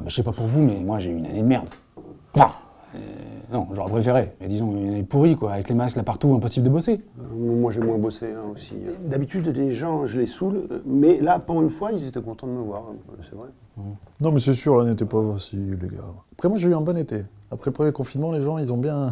je sais pas pour vous, mais moi j'ai eu une année de merde. Enfin, non, j'aurais préféré. Mais disons, une année pourrie, quoi, avec les masques là partout, impossible de bosser. Moi j'ai moins bossé aussi. D'habitude les gens, je les saoule, mais là pour une fois ils étaient contents de me voir, c'est vrai. Non mais c'est sûr, l'année n'était pas facile les gars. Après moi j'ai eu un bon été. Après le premier confinement, les gens ils ont bien,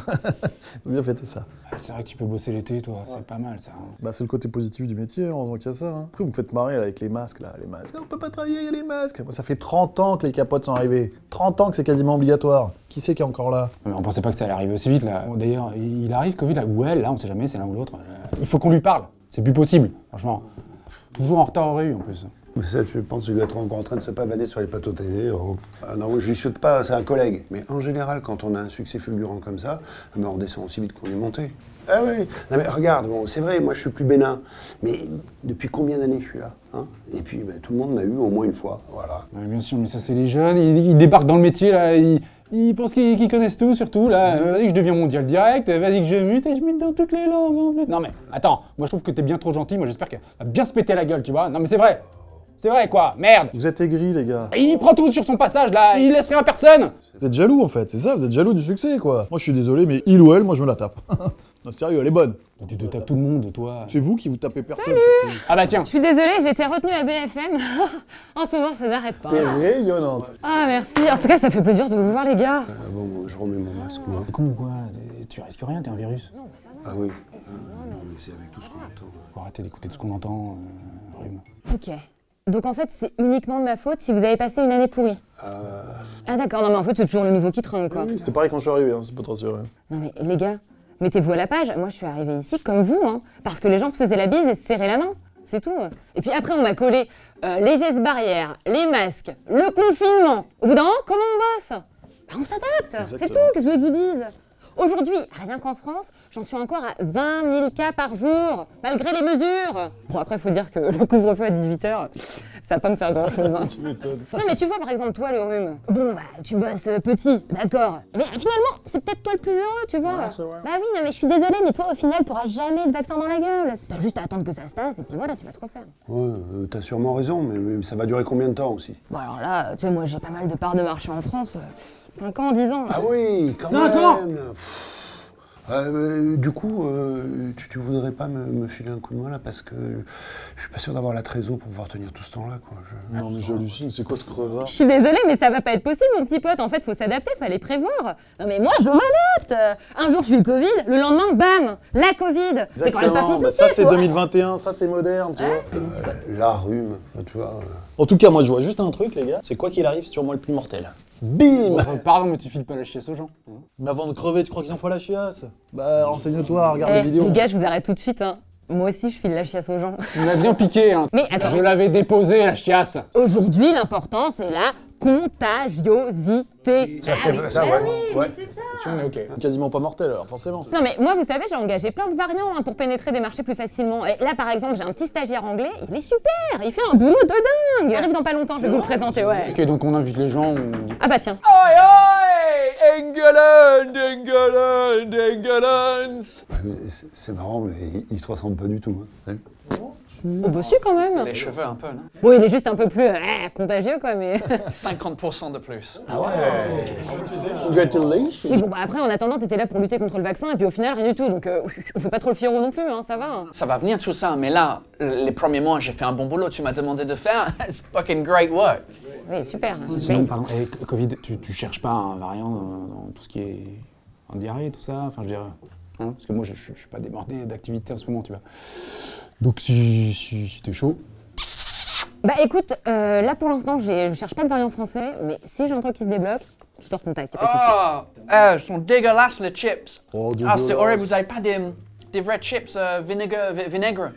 ils ont bien fêté ça. Ah, c'est vrai que tu peux bosser l'été, toi, c'est pas mal ça. Hein. Bah c'est le côté positif du métier, heureusement qu'il y a ça. Hein. Après vous me faites marrer là, avec les masques là, les masques. On peut pas travailler, il y a les masques. Moi, ça fait 30 ans que les capotes sont arrivées. 30 ans que c'est quasiment obligatoire. Qui c'est qui est encore là? Mais on pensait pas que ça allait arriver aussi vite là. Bon, d'ailleurs, il arrive Covid là, ou elle, là, on sait jamais, c'est l'un ou l'autre. Il faut qu'on lui parle, c'est plus possible, franchement. Toujours en retard au réu en plus. Mais ça, tu penses qu'il doit être encore en train de se pavaner sur les plateaux télé. Non, je lui souhaite pas, c'est un collègue. Mais en général, quand on a un succès fulgurant comme ça, on descend aussi vite qu'on est monté. Ah oui, non mais regarde, bon, c'est vrai, moi je suis plus bénin. Mais depuis combien d'années je suis là, hein? Et puis tout le monde m'a eu au moins une fois, voilà. Ouais, bien sûr, mais ça c'est les jeunes, ils débarquent dans le métier là, ils pensent qu'ils connaissent tout surtout là. Vas-y que je deviens mondial direct, vas-y que je mute dans toutes les langues en plus. Non mais attends, moi je trouve que t'es bien trop gentil, moi j'espère qu'elle va bien se péter la gueule, tu vois. Non mais c'est vrai. C'est vrai quoi, merde! Vous êtes aigris les gars. Il prend tout sur son passage là, il laisse rien à personne! Vous êtes jaloux en fait, c'est ça, vous êtes jaloux du succès quoi. Moi je suis désolé mais il ou elle, moi je me la tape. Non sérieux, elle est bonne. Tu te tapes tout le monde, toi. C'est vous qui vous tapez personne. Salut. Ah bah tiens. Je suis désolée, j'ai été retenue à BFM. En ce moment, ça n'arrête pas. T'es rayonnante. Ah, merci. En tout cas, ça fait plaisir de vous voir, les gars. Bon, je remets mon masque, moi. T'es con ou quoi? Tu risques rien, t'es un virus. Non, mais ça va. Ah oui, non, mais c'est avec tout ce qu'on entend. Faut arrêter d'écouter tout ce qu'on entend, rhume. Ok. Donc en fait, c'est uniquement de ma faute si vous avez passé une année pourrie. Ah d'accord, non mais en fait, c'est toujours le nouveau qui trinque, quoi. Oui, c'était pareil quand je suis arrivé, hein, c'est pas trop sûr. Non mais les gars, mettez-vous à la page. Moi, je suis arrivée ici comme vous, hein. Parce que les gens se faisaient la bise et se serraient la main. C'est tout. Et puis après, on m'a collé les gestes barrières, les masques, le confinement. Au bout d'un moment, comment on bosse? Bah, on s'adapte, c'est tout, qu'est-ce que vous voulez que je vous dise? Aujourd'hui, rien qu'en France, j'en suis encore à 20 000 cas par jour, malgré les mesures. Bon, après, il faut dire que le couvre-feu à 18h, ça va pas me faire grand-chose. Hein. Tu m'étonnes. Non, mais tu vois, par exemple, toi, le rhume. Bon, bah, tu bosses petit, d'accord. Mais finalement, c'est peut-être toi le plus heureux, tu vois. Ouais, c'est vrai. Bah oui, non, mais je suis désolée, mais toi, au final, t'auras jamais de vaccin dans la gueule. T'as juste à attendre que ça se passe, et puis voilà, tu vas te refaire. Ouais, t'as sûrement raison, mais ça va durer combien de temps aussi? Bon, alors là, tu sais, moi, j'ai pas mal de parts de marché en France. 5 ans, 10 ans. Ah oui, quand 5 même. ans. Du coup, tu voudrais pas me filer un coup de main là, parce que je suis pas sûr d'avoir la trésor pour pouvoir tenir tout ce temps-là, quoi. Non mais j'hallucine, c'est quoi ce crevard? Je suis désolée, mais ça va pas être possible, mon petit pote. En fait, faut s'adapter, fallait prévoir. Non, mais moi, je m'adapte. Un jour, je suis le Covid, le lendemain, bam, la Covid. C'est quand même pas Exactement, compliqué. ça c'est faut- 2021, ça c'est moderne, tu vois. La rhume, tu vois. En tout cas, moi je vois juste un truc les gars, c'est quoi qu'il arrive, c'est sûrement le plus mortel. Bim. Pardon, mais tu files pas la chiasse aux gens. Mais avant de crever, tu crois qu'ils ont pas la chiasse? Bah renseigne-toi, regarde Eh, les vidéos. les gars, je vous arrête tout de suite. Hein. Moi aussi, je file la chiasse aux gens. Tu m'as bien piqué, hein. Mais attends. Je l'avais déposé, la chiasse. Aujourd'hui, l'important, c'est la contagiosité. Ça, c'est vrai, ça, ouais. Ouais. On est ok. Quasiment pas mortel alors forcément. Non mais moi, vous savez, j'ai engagé plein de variants hein, pour pénétrer des marchés plus facilement. Et là, par exemple, j'ai un petit stagiaire anglais, il est super, il fait un boulot de dingue. Il arrive dans pas longtemps, je vais vous le présenter, ouais. Ok, donc on invite les gens, on dit... Ah bah tiens. Oi, oi! England, England, England! Ouais, mais c'est marrant, mais il te ressemble pas du tout. Hein. Oh bah si, quand même. Les cheveux un peu, non? Bon, il est juste un peu plus contagieux, quoi, mais... 50% de plus. Congratulations. Oui, bon, bah après, en attendant, t'étais là pour lutter contre le vaccin, et puis au final, rien du tout. Donc, on fait pas trop le fiero non plus, hein, ça va. Ça va venir tout ça, mais là, les premiers mois, j'ai fait un bon boulot. Tu m'as demandé de faire. It's fucking great work. Oui, super. Sinon, pardon, Covid, tu cherches pas un variant dans tout ce qui est en diarrhée, tout ça? Enfin, je veux dire... Hein, parce que moi, je suis pas débordé d'activité en ce moment, tu vois. Donc, si t'es chaud... Bah écoute, là pour l'instant, je cherche pas de variant français, mais si j'ai un truc qui se débloque, je te recontacte, y'a pas de souci. Oh, sont dégueulasses les chips. Oh, Ah, dégueulasse. c'est horrible, vous avez pas des vrais chips vinaigre?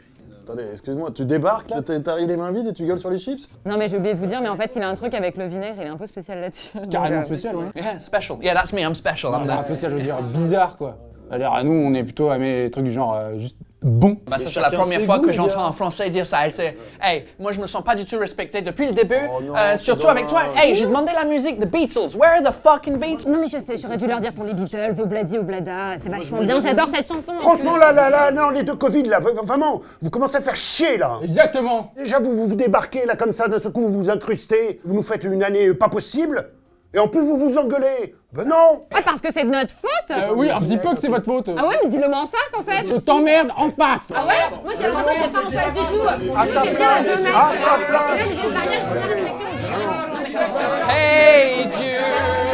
Attendez, excuse-moi, tu débarques là, t'arrives les mains vides et tu gueules sur les chips? Non mais j'ai oublié de vous dire, mais en fait il a un truc avec le vinaigre, il est un peu spécial là-dessus. Carrément Donc, spécial, ouais. Yeah, special. Yeah, that's me, I'm special. I'm Enfin, that. spécial, je veux dire, bizarre, quoi. Alors, à nous, on est plutôt à mes trucs du genre, juste bon. Bah, ça, c'est chacun la première ses fois goûts, que les j'entends gars. un Français dire ça. Et c'est, hey, moi je me sens pas du tout respecté depuis le début, Oh non, surtout c'est avec toi. dommage. Hey, j'ai demandé la musique, The Beatles. Where are the fucking Beatles? Non mais je sais, j'aurais dû leur dire pour les Beatles, Obladi Oblada, c'est vachement bien, j'adore cette chanson. Franchement, là, non, les deux Covid, là, vraiment, vous commencez à faire chier, là. Exactement. Déjà, vous débarquez, là, comme ça, d'un seul coup, vous vous incrustez, vous nous faites une année pas possible. Et en plus, vous vous engueulez. Ben non. Ah, parce que c'est de notre faute Oui, un petit peu que c'est votre faute. Ah ouais, mais dis-le-moi en face, en fait. Je t'emmerde en face. Ah ouais? Moi, j'ai l'impression que c'est pas en face du tout. ta C'est bien à place. 2 mètres. À ta place. Là, j'ai des barrières qui sont bien respectées, on dirait. Non, mais ça va. Hey, Jude!